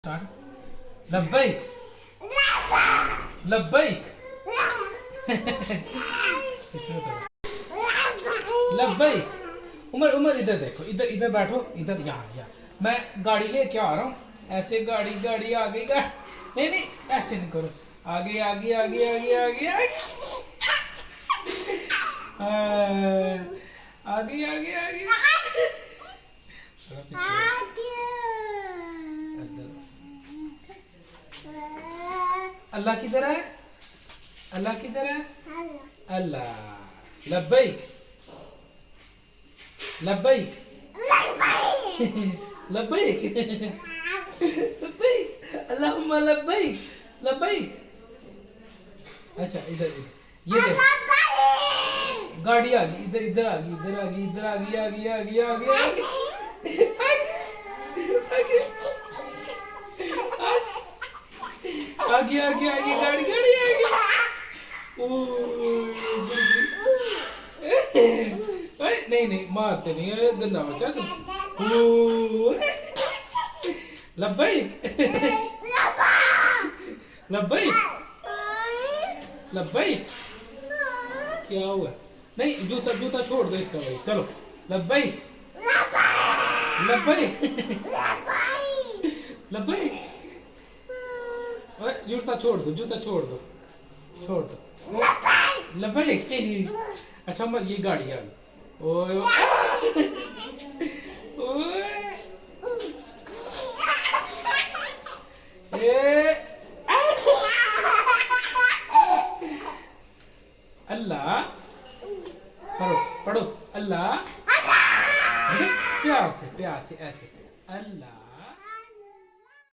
लब्बैक लब्बैक लब्बैक। उमर उमर इधर देखो, इधर इधर बैठो, इधर यहाँ। मैं गाड़ी लेके आ रहा हूँ। ऐसे गाड़ी गाड़ी आ गई गाड़ी। नहीं नहीं ऐसे नहीं करो, आगे आगे आगे आगे आगे आगे आगे आगे आगे। अल्लाह किधर है? अल्लाह किधर है? अल्लाह। लब्बैक लब्बैक लब्बैक लब्बैक अल्लाहुम्मा लब्बैक लब्बैक। अच्छा इधर इधर ये देखो, गाड़ी आ गई, इधर इधर आ गई, इधर आ गई, इधर आ गई, आ गई आ गई आ गई आ गई। आगे आगे आगे गाड़ी गाड़ी आगे। नहीं नहीं मारते नहीं, गंदा बच्चा तुम। लब्बैक लब्बैक लब्बैक। क्या हुआ? नहीं जूता जूता छोड़ दो इसका भाई, चलो। लब्बैक लब्बैक लब्बैक। जूता छोड़ दो, जूता छोड़ दो, छोड़ दो। लब्बैक। अच्छा मत, ये गाड़ी आ गई। ओए ओए अल्लाह। पढ़ो पढ़ो अल्लाह, प्यार से ऐसे अल्लाह।